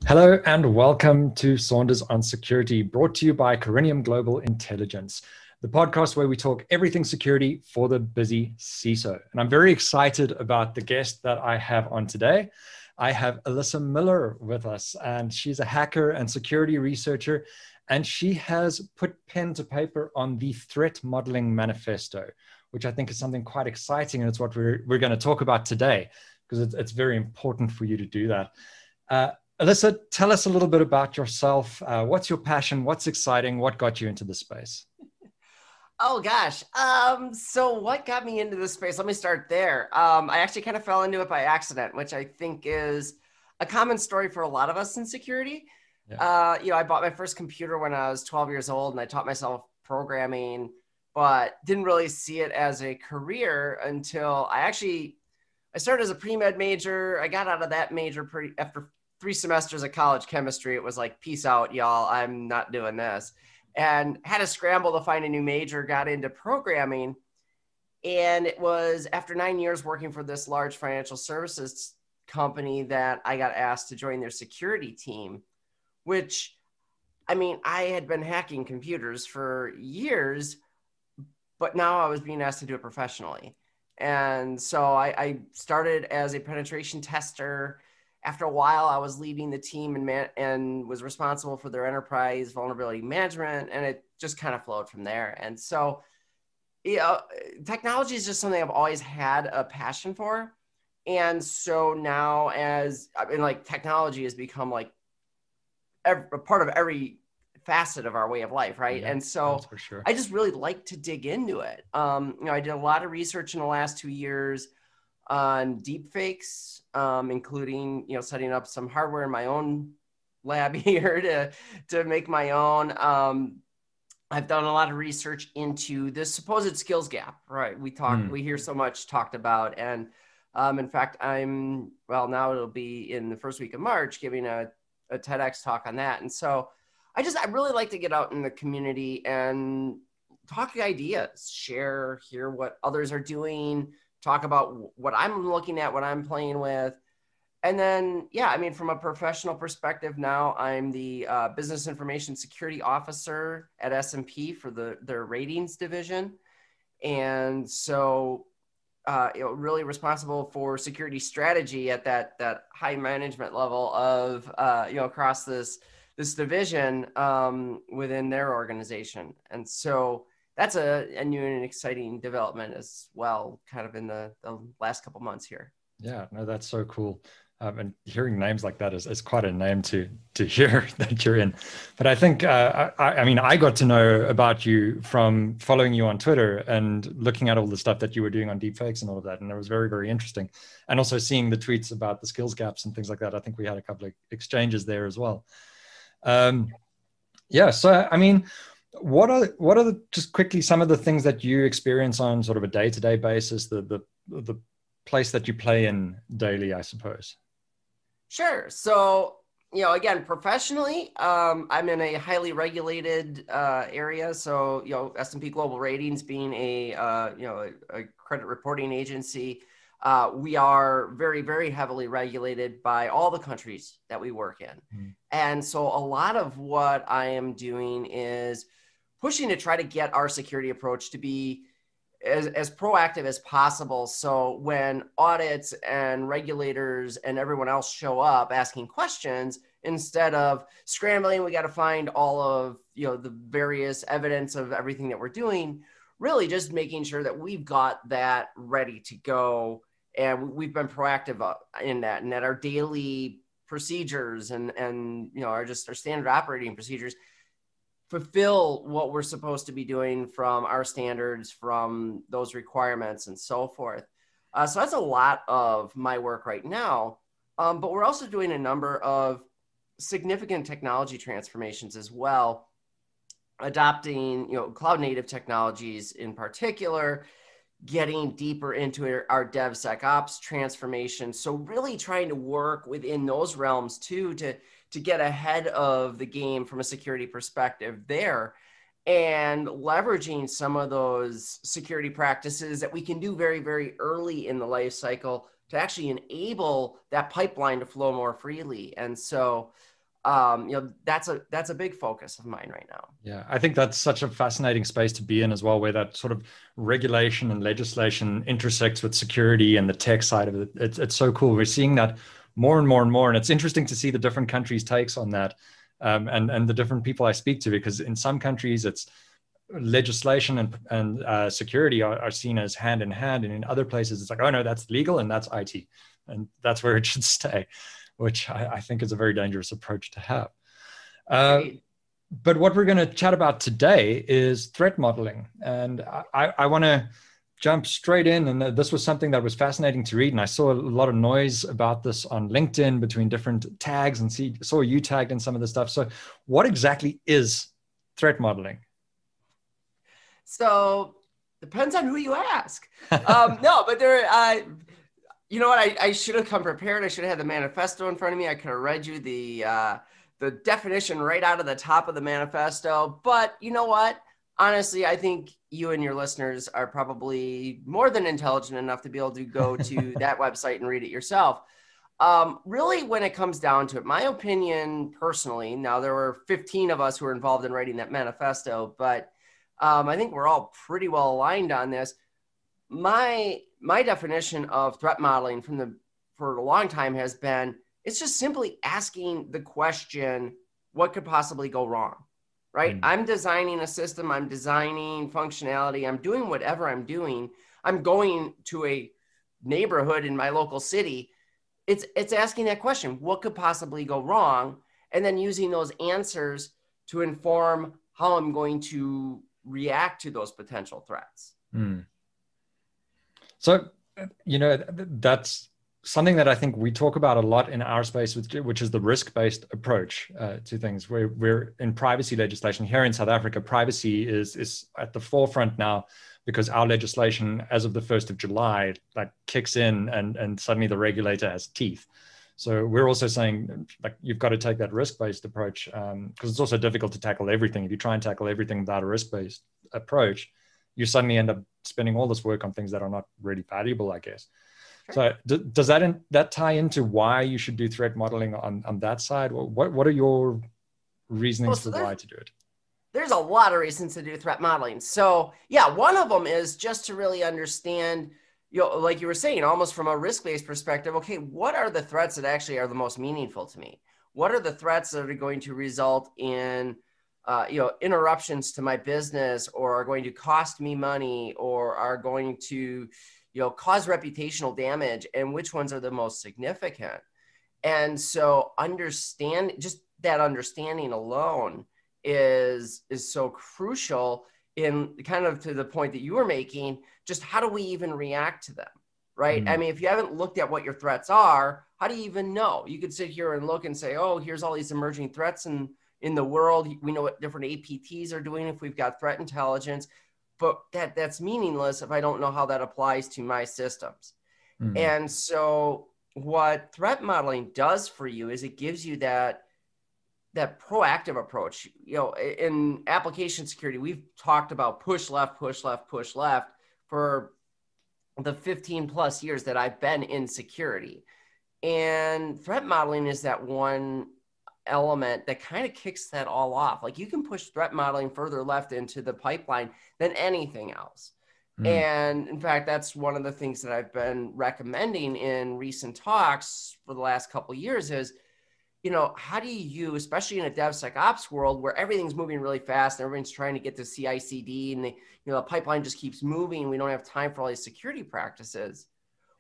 Hello and welcome to Saunders on Security, brought to you by Corinium Global Intelligence, the podcast where we talk everything security for the busy CISO. And I'm very excited about the guest that I have on today. I have Alyssa Miller with us, and she's a hacker and security researcher, and she has put pen to paper on the Threat Modeling Manifesto, which I think is something quite exciting, and it's what we're going to talk about today, because it's very important for you to do that. Alyssa, tell us a little bit about yourself. What's your passion? What's exciting? What got you into this space? Oh gosh. So what got me into this space? Let me start there. I actually kind of fell into it by accident, which I think is a common story for a lot of us in security. Yeah. I bought my first computer when I was 12 years old, and I taught myself programming, but didn't really see it as a career until I started as a pre-med major. I got out of that major after 3 semesters of college chemistry. It was like, peace out, y'all. I'm not doing this. And had to scramble to find a new major, got into programming. And it was after 9 years working for this large financial services company that I got asked to join their security team, which, I mean, I had been hacking computers for years, but now I was being asked to do it professionally. And so I started as a penetration tester. After a while, I was leading the team and was responsible for their enterprise vulnerability management, and it just kind of flowed from there. And so, technology is just something I've always had a passion for. And so now, technology has become like a part of every facet of our way of life, right? Yeah, and so for sure. I just really like to dig into it. I did a lot of research in the last 2 years on deepfakes, including, setting up some hardware in my own lab here to make my own. I've done a lot of research into this supposed skills gap, right? We hear so much talked about. And in fact, now it'll be in the first week of March, giving a TEDx talk on that. And so I really like to get out in the community and talk ideas, hear what others are doing, talk about what I'm looking at, what I'm playing with. And then, from a professional perspective, now I'm the Business Information Security Officer at S&P for their ratings division. And so, really responsible for security strategy at that high management level of, across this division within their organization. And so that's a new and exciting development as well, kind of in the last couple months here. Yeah, no, that's so cool. And hearing names like that is quite a name to hear that you're in. But I think, I got to know about you from following you on Twitter and looking at all the stuff that you were doing on deepfakes and all of that. And it was very, very interesting. And also seeing the tweets about the skills gaps and things like that. I think we had a couple of exchanges there as well. What are just quickly some of the things that you experience on sort of a day-to-day basis, the place that you play in daily, I suppose? Sure. So, again, professionally, I'm in a highly regulated area. So, S&P Global Ratings being a credit reporting agency, we are very, very heavily regulated by all the countries that we work in. And so a lot of what I am doing is pushing to try to get our security approach to be as proactive as possible. So when audits and regulators and everyone else show up asking questions, instead of scrambling, we got to find all of, the various evidence of everything that we're doing, really just making sure that we've got that ready to go. And we've been proactive in that, and that our daily procedures and our standard operating procedures fulfill what we're supposed to be doing from our standards, from those requirements and so forth. So that's a lot of my work right now. But we're also doing a number of significant technology transformations as well, adopting, cloud native technologies in particular, getting deeper into our DevSecOps transformation. So really trying to work within those realms too, to get ahead of the game from a security perspective there, and leveraging some of those security practices that we can do very, very early in the life cycle to actually enable that pipeline to flow more freely. And so that's a big focus of mine right now. Yeah, I think that's such a fascinating space to be in as well, where that sort of regulation and legislation intersects with security and the tech side of it. It's so cool. We're seeing that more and more and more, and it's interesting to see the different countries' takes on that, and the different people I speak to, because in some countries it's legislation and security are seen as hand in hand, and in other places it's like, oh no, that's legal and that's IT, and that's where it should stay, which I think is a very dangerous approach to have. But what we're going to chat about today is threat modeling. And I want to jump straight in. And this was something that was fascinating to read. And I saw a lot of noise about this on LinkedIn between different tags, and saw you tagged in some of the stuff. So what exactly is threat modeling? So depends on who you ask. No, but you know what? I should have come prepared. I should have had the manifesto in front of me. I could have read you the definition right out of the top of the manifesto. But you know what? Honestly, I think you and your listeners are probably more than intelligent enough to be able to go to that website and read it yourself. Really, when it comes down to it, my opinion personally, now there were 15 of us who were involved in writing that manifesto, but I think we're all pretty well aligned on this. My definition of threat modeling for a long time has been, it's just simply asking the question, what could possibly go wrong, right? I'm designing a system, I'm designing functionality, I'm doing whatever I'm doing. I'm going to a neighborhood in my local city. It's asking that question, what could possibly go wrong? And then using those answers to inform how I'm going to react to those potential threats. So, that's something that I think we talk about a lot in our space, which is the risk-based approach to things. We're in privacy legislation here in South Africa. Privacy is at the forefront now, because our legislation, as of the 1st of July, like kicks in, and suddenly the regulator has teeth. So we're also saying, like, you've got to take that risk-based approach, because it's also difficult to tackle everything. If you try and tackle everything without a risk-based approach, you suddenly end up spending all this work on things that are not really valuable, I guess. So does that tie into why you should do threat modeling on that side? What are your reasonings for why to do it? There's a lot of reasons to do threat modeling. So yeah, one of them is just to really understand, like you were saying, almost from a risk-based perspective, okay, what are the threats that actually are the most meaningful to me? What are the threats that are going to result in interruptions to my business, or are going to cost me money, or are going to cause reputational damage, and which ones are the most significant? And so just that understanding alone is so crucial in kind of to the point that you were making, just how do we even react to them, right? I mean, if you haven't looked at what your threats are, how do you even know? You could sit here and look and say, oh, here's all these emerging threats in the world. We know what different APTs are doing if we've got threat intelligence, but that's meaningless if I don't know how that applies to my systems. And so what threat modeling does for you is it gives you that proactive approach. In application security, we've talked about push left, push left, push left for the 15 plus years that I've been in security. And threat modeling is that one element that kind of kicks that all off. Like, you can push threat modeling further left into the pipeline than anything else. And in fact, that's one of the things that I've been recommending in recent talks for the last couple of years is, how do you, especially in a DevSecOps world where everything's moving really fast and everyone's trying to get to CI/CD and the pipeline just keeps moving. We don't have time for all these security practices.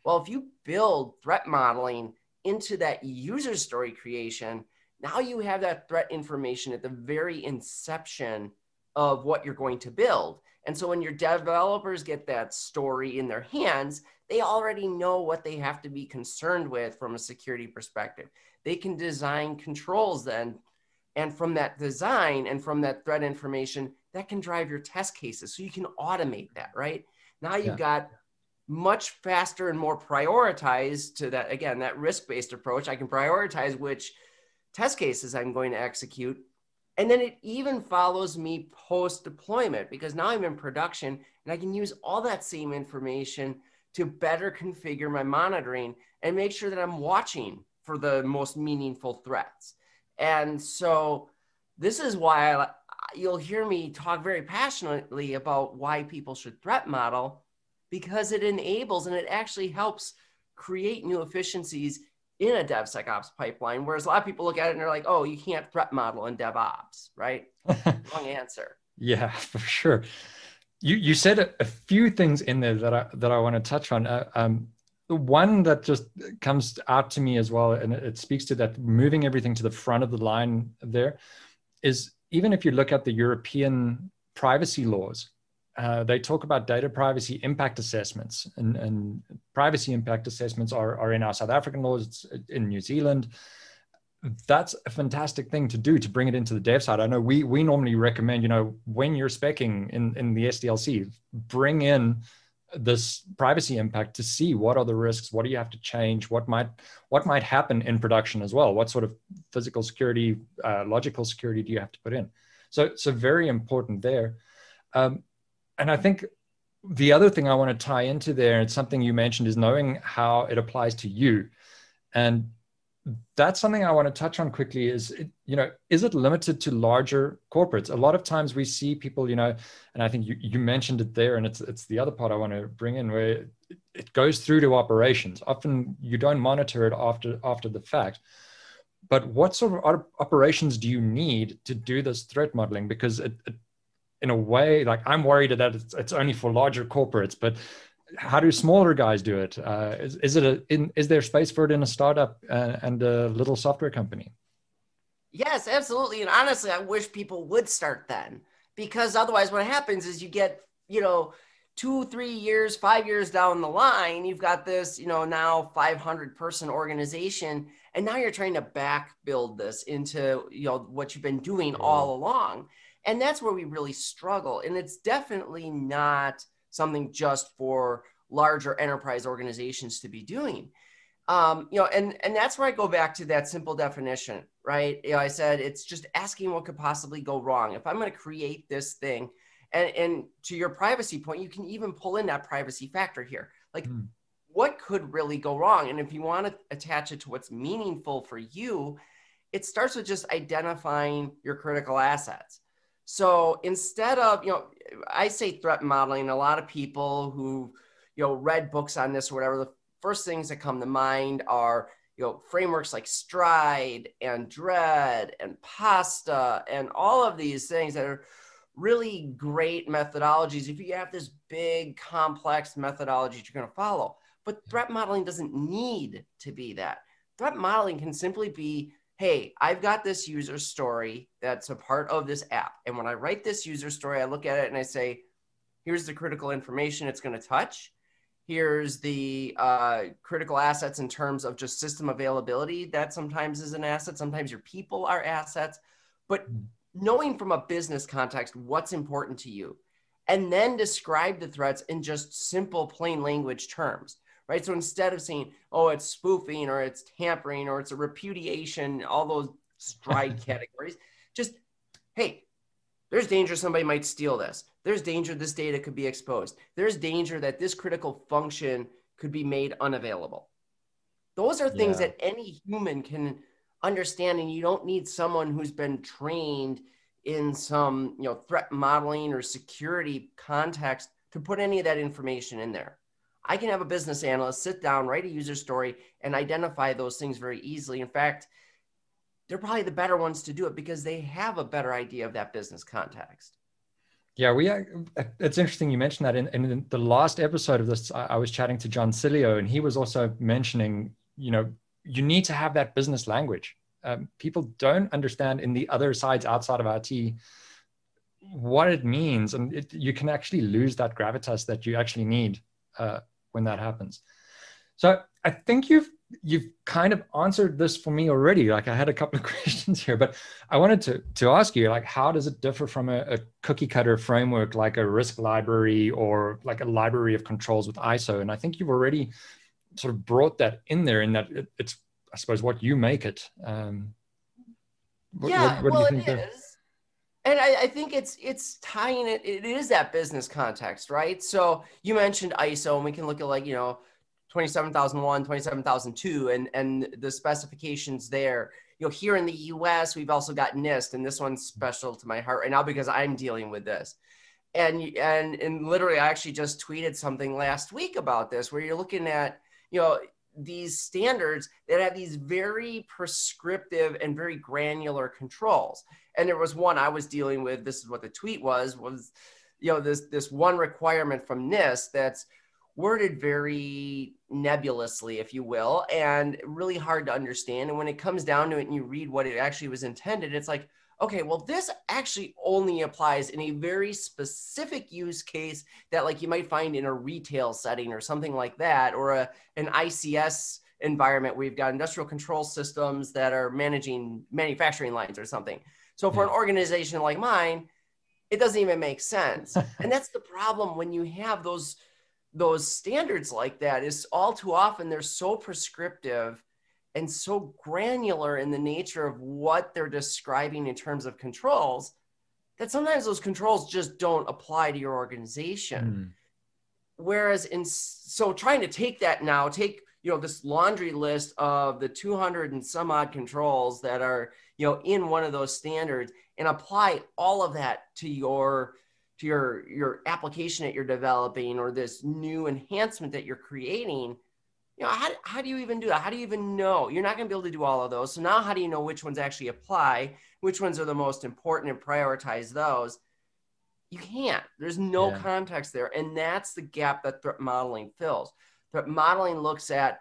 Well, if you build threat modeling into that user story creation, now you have that threat information at the very inception of what you're going to build. And so when your developers get that story in their hands, they already know what they have to be concerned with from a security perspective. They can design controls then. And from that design and from that threat information, that can drive your test cases. So you can automate that, right? Now you've got much faster and more prioritized to that, again, that risk-based approach. I can prioritize which test cases I'm going to execute. And then it even follows me post-deployment, because now I'm in production and I can use all that same information to better configure my monitoring and make sure that I'm watching for the most meaningful threats. And so this is why you'll hear me talk very passionately about why people should threat model, because it enables and it actually helps create new efficiencies in a DevSecOps pipeline. Whereas a lot of people look at it and they're like, oh, you can't threat model in DevOps, right? Wrong answer. Yeah, for sure. You said a few things in there that I want to touch on. The one that just comes out to me as well, and it speaks to that moving everything to the front of the line there, is even if you look at the European privacy laws, they talk about data privacy impact assessments, and privacy impact assessments are in our South African laws, it's in New Zealand. That's a fantastic thing to do, to bring it into the dev side. I know we normally recommend, when you're speccing in the SDLC, bring in this privacy impact to see what are the risks, what do you have to change, what might happen in production as well, what sort of physical security, logical security do you have to put in. So very important there. And I think the other thing I want to tie into there, and something you mentioned, is knowing how it applies to you. And that's something I want to touch on quickly. Is it limited to larger corporates? A lot of times we see people, and I think you mentioned it there, and it's the other part I want to bring in, where it goes through to operations. Often you don't monitor it after the fact. But what sort of operations do you need to do this threat modeling? Because it in a way, like, I'm worried that it's only for larger corporates, but how do smaller guys do it? Is there space for it in a startup and a little software company? Yes, absolutely. And honestly, I wish people would start then, because otherwise what happens is you get, 2, 3 years, 5 years down the line, you've got this, now 500-person organization. And now you're trying to back build this into, what you've been doing all along. And that's where we really struggle. And it's definitely not something just for larger enterprise organizations to be doing. And that's where I go back to that simple definition, right? I said, it's just asking what could possibly go wrong. If I'm going to create this thing, and to your privacy point, you can even pull in that privacy factor here. Like, what could really go wrong? And if you want to attach it to what's meaningful for you, it starts with just identifying your critical assets. So instead of, I say threat modeling, a lot of people who, read books on this or whatever, the first things that come to mind are, frameworks like Stride and Dread and Pasta and all of these things that are really great methodologies if you have this big, complex methodology you're going to follow. But threat modeling doesn't need to be that. Threat modeling can simply be, hey, I've got this user story that's a part of this app. And when I write this user story, I look at it and I say, here's the critical information it's going to touch. Here's the critical assets in terms of just system availability. That sometimes is an asset. Sometimes your people are assets. But knowing from a business context what's important to you, and then describe the threats in just simple, plain language terms. Right. So instead of saying, oh, it's spoofing or it's tampering or it's a repudiation, all those Stride categories, just, hey, there's danger somebody might steal this. There's danger this data could be exposed. There's danger that this critical function could be made unavailable. Those are things that any human can understand, and you don't need someone who's been trained in some threat modeling or security context to put any of that information in there. I can have a business analyst sit down, write a user story, and identify those things very easily. In fact, they're probably the better ones to do it because they have a better idea of that business context. Yeah, it's interesting you mentioned that. In the last episode of this, I was chatting to John Cilio, and he was also mentioning, you need to have that business language. People don't understand in the other sides outside of IT what it means, and you can actually lose that gravitas that you actually need when that happens. So I think you've kind of answered this for me already. Like, I had a couple of questions here, but I wanted to ask you, like, how does it differ from a cookie cutter framework, like a risk library or like a library of controls with ISO? And I think you've already sort of brought that in there, in that it's, I suppose, what you make it. What do you think it is. And I think it's tying it is that business context, right? So you mentioned ISO, and we can look at 27001, 27002, and the specifications there. here in the US, we've also got NIST, and this one's special to my heart right now because I'm dealing with this. And literally, I actually just tweeted something last week about this, where you're looking at, these standards that have these very prescriptive and very granular controls. And there was one I was dealing with. This is what the tweet was, this one requirement from NIST that's worded very nebulously, if you will, and really hard to understand. And when it comes down to it and you read what it actually was intended, it's like, okay, well, this actually only applies in a very specific use case that like you might find in a retail setting or something like that, or an ICS environment where you've got industrial control systems that are managing manufacturing lines or something. So for an organization like mine, it doesn't even make sense. And that's the problem when you have those standards like that, is all too often they're so prescriptive and so granular in the nature of what they're describing in terms of controls, that sometimes those controls just don't apply to your organization. Whereas so trying to take this laundry list of the 200 and some odd controls that are, in one of those standards and apply all of that to your application that you're developing or this new enhancement that you're creating, how do you even do that? How do you even know? You're not going to be able to do all of those. So now how do you know which ones actually apply, which ones are the most important, and prioritize those? You can't. There's no context there. And that's the gap that threat modeling fills. Threat modeling looks at,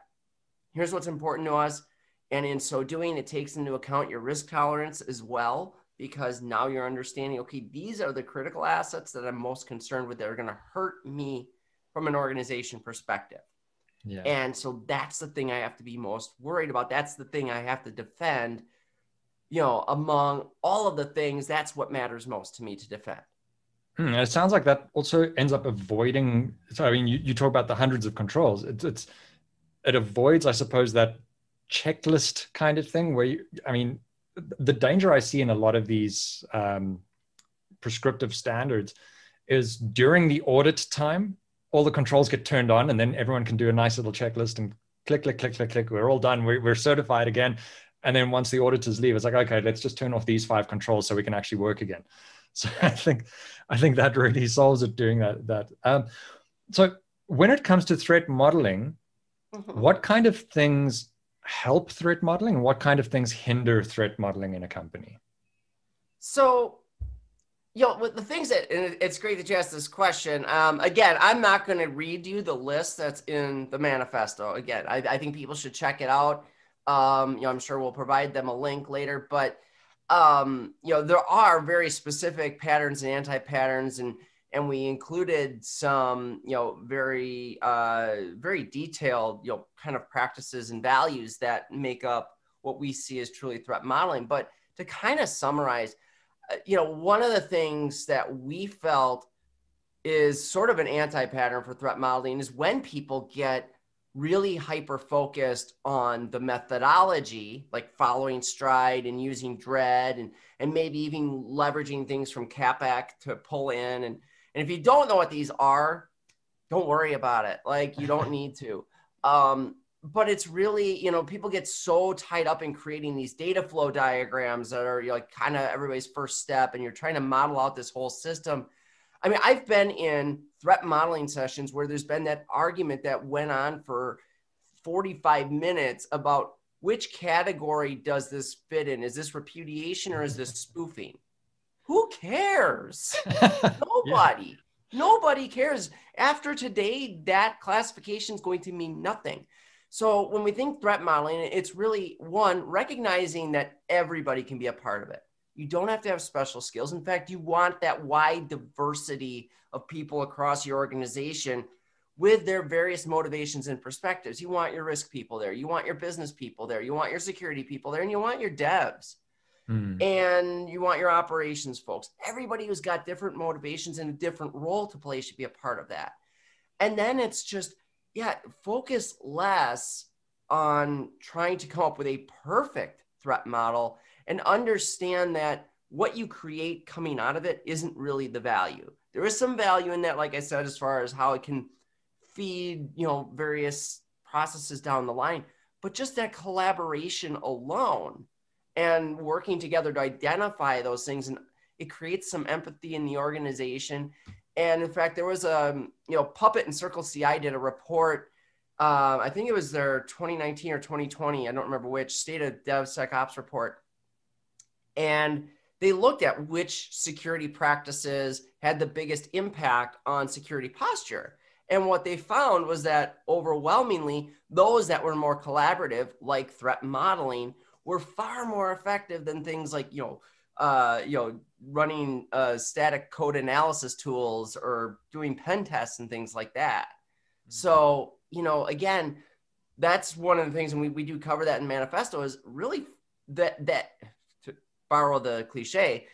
here's what's important to us. And in so doing, it takes into account your risk tolerance as well, because now you're understanding, okay, these are the critical assets that I'm most concerned with that are going to hurt me from an organization perspective. Yeah. And so that's the thing I have to be most worried about. That's the thing I have to defend, among all of the things, that's what matters most to me to defend. It sounds like that also ends up avoiding, so I mean, you talk about the hundreds of controls. It avoids, I suppose, that checklist kind of thing where the danger I see in a lot of these prescriptive standards is during the audit time, all the controls get turned on and then everyone can do a nice little checklist and click, click, click, click, click. We're all done. We're certified again. And then once the auditors leave, it's like, okay, let's just turn off these 5 controls so we can actually work again. So I think that really solves it doing that. So when it comes to threat modeling, what kind of things help threat modeling and what kind of things hinder threat modeling in a company? So, with the things that, and it's great that you asked this question. Again, I'm not going to read you the list that's in the manifesto. Again, I think people should check it out. I'm sure we'll provide them a link later, but there are very specific patterns and anti-patterns, and we included some, very, very detailed, kind of practices and values that make up what we see as truly threat modeling. But to kind of summarize, one of the things that we felt is sort of an anti-pattern for threat modeling is when people get really hyper-focused on the methodology, like following STRIDE and using DREAD and maybe even leveraging things from CAPAC to pull in. And if you don't know what these are, don't worry about it. Like, you don't need to. But it's really, people get so tied up in creating these data flow diagrams that are like kind of everybody's first step, and you're trying to model out this whole system. I mean, I've been in threat modeling sessions where there's been that argument that went on for 45 minutes about which category does this fit in? Is this repudiation or is this spoofing? Who cares? Nobody. Nobody cares. After today, that classification is going to mean nothing. So when we think threat modeling, it's really, one, recognizing that everybody can be a part of it. You don't have to have special skills. In fact, you want that wide diversity of people across your organization with their various motivations and perspectives. You want your risk people there. You want your business people there. You want your security people there. And you want your devs. And you want your operations folks. Everybody who's got different motivations and a different role to play should be a part of that. And then it's just, focus less on trying to come up with a perfect threat model and understand that what you create coming out of it isn't really the value. There is some value in that, like I said, as far as how it can feed, various processes down the line, but just that collaboration alone and working together to identify those things. And it creates some empathy in the organization. And in fact, there was Puppet and Circle CI did a report. I think it was their 2019 or 2020. I don't remember which, State of DevSecOps report. And they looked at which security practices had the biggest impact on security posture. And what they found was that overwhelmingly, those that were more collaborative, like threat modeling, were far more effective than things like, running static code analysis tools or doing pen tests and things like that. So, again, that's one of the things, and we do cover that in Manifesto, is really that to borrow the cliche,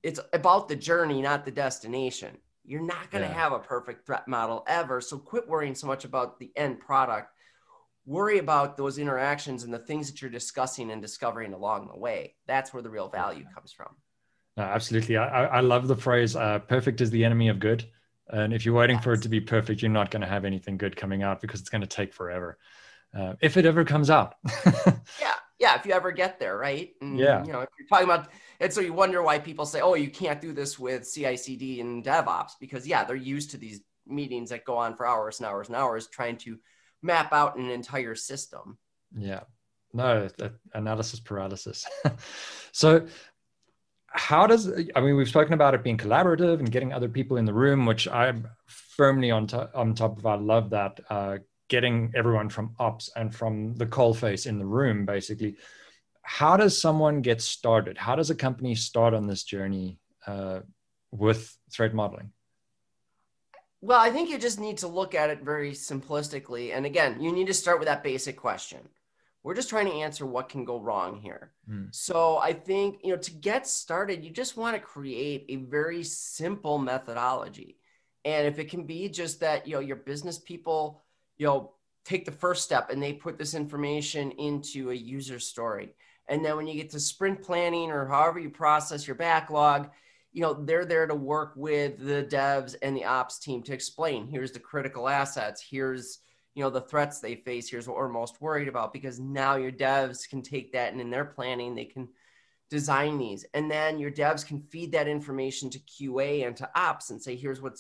it's about the journey, not the destination. You're not going to have a perfect threat model ever. So quit worrying so much about the end product. Worry about those interactions and the things that you're discussing and discovering along the way. That's where the real value comes from. No, absolutely. I love the phrase, perfect is the enemy of good. And if you're waiting for it to be perfect, you're not going to have anything good coming out, because it's going to take forever. If it ever comes out. Yeah. If you ever get there, right? And, if you're talking about, and so you wonder why people say, oh, you can't do this with CI/CD and DevOps, because they're used to these meetings that go on for hours and hours and hours trying to map out an entire system. Yeah. No, analysis paralysis. So we've spoken about it being collaborative and getting other people in the room, which I'm firmly on top of. I love that. Getting everyone from ops and from the coalface in the room, basically. How does someone get started? How does a company start on this journey with threat modeling? Well, I think you just need to look at it very simplistically. And again, you need to start with that basic question. We're just trying to answer what can go wrong here. So I think, to get started, you just want to create a very simple methodology. And if it can be just that, your business people, take the first step and they put this information into a user story. And then when you get to sprint planning or however you process your backlog, they're there to work with the devs and the ops team to explain, here's the critical assets, here's, the threats they face, here's what we're most worried about, because now your devs can take that and in their planning, they can design these. And then your devs can feed that information to QA and to ops and say, here's what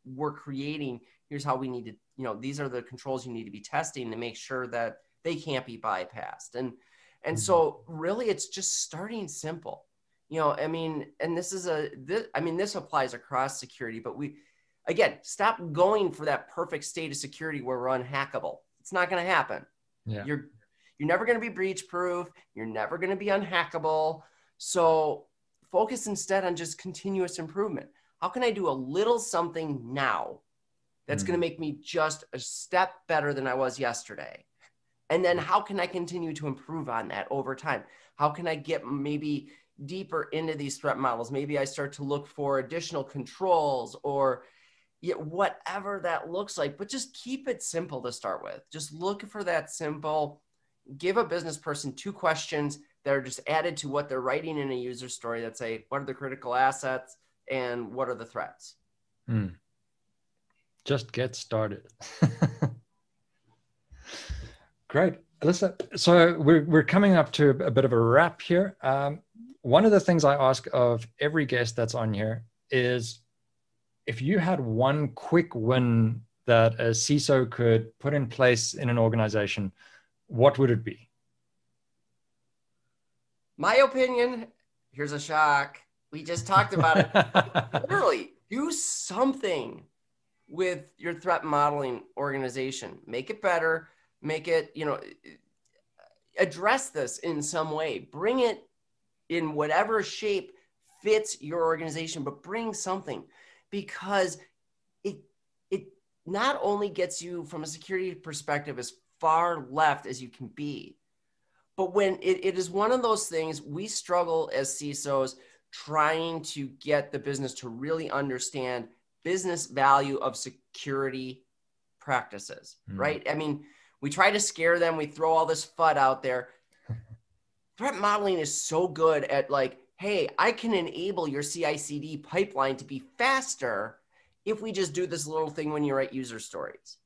we're creating. Here's how we need to, these are the controls you need to be testing to make sure that they can't be bypassed. And so really it's just starting simple, and this applies across security, but again, stop going for that perfect state of security where we're unhackable. It's not going to happen. Yeah. You're never going to be breach proof. You're never going to be unhackable. So focus instead on just continuous improvement. How can I do a little something now that's going to make me just a step better than I was yesterday? And then how can I continue to improve on that over time? How can I get maybe deeper into these threat models? Maybe I start to look for additional controls or whatever that looks like, but just keep it simple to start with. Just look for that simple. Give a business person 2 questions that are just added to what they're writing in a user story that say, what are the critical assets and what are the threats? Just get started. Great. Alyssa, so we're coming up to a bit of a wrap here. One of the things I ask of every guest that's on here is, if you had one quick win that a CISO could put in place in an organization, what would it be? My opinion, here's a shock. We just talked about it. Literally, do something with your threat modeling organization. Make it better. Make it, address this in some way. Bring it in whatever shape fits your organization, but bring something, because it not only gets you from a security perspective as far left as you can be, but when it is one of those things, we struggle as CISOs trying to get the business to really understand business value of security practices, right? I mean, we try to scare them. We throw all this FUD out there. Threat modeling is so good at hey, I can enable your CI/CD pipeline to be faster if we just do this little thing when you write user stories.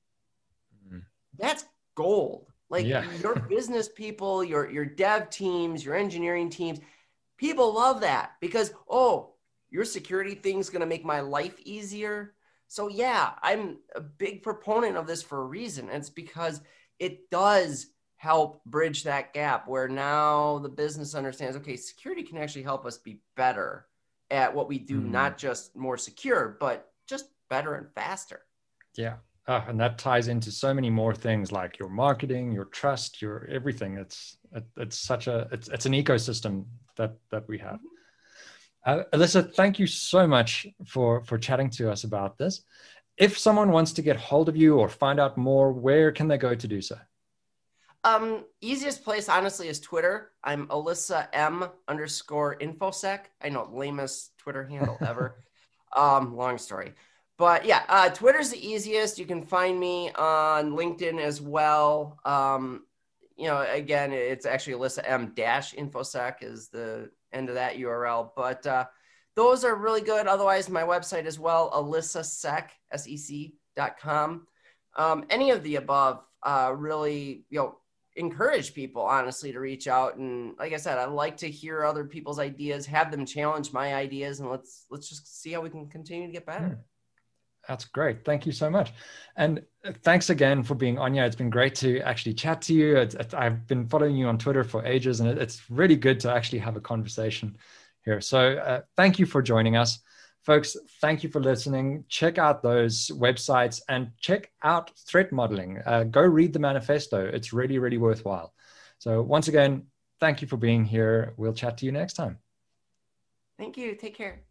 That's gold. Like Yeah. your business people, your dev teams, your engineering teams, people love that because, oh, your security thing's going to make my life easier. So yeah, I'm a big proponent of this for a reason. And it's because it does help bridge that gap where now the business understands, okay, security can actually help us be better at what we do, not just more secure, but just better and faster. Yeah. And that ties into so many more things like your marketing, your trust, your everything. It's such a, it's an ecosystem that we have. Alyssa, thank you so much for chatting to us about this. If someone wants to get hold of you or find out more, where can they go to do so? Easiest place, honestly, is Twitter. I'm Alyssa M_infosec. I know, lamest Twitter handle ever. Long story. But yeah, Twitter's the easiest. You can find me on LinkedIn as well. Again, it's actually Alyssa M-infosec is the end of that URL. But those are really good. Otherwise, my website as well, alyssasec, SEC.com. Any of the above really, encourage people, honestly, to reach out. And like I said, I like to hear other people's ideas, have them challenge my ideas, and let's just see how we can continue to get better. That's great. Thank you so much. And thanks again for being on here. It's been great to actually chat to you. I've been following you on Twitter for ages, and it's really good to actually have a conversation here. So thank you for joining us. Folks, thank you for listening. Check out those websites and check out threat modeling. Go read the manifesto. It's really, really worthwhile. So once again, thank you for being here. We'll chat to you next time. Thank you. Take care.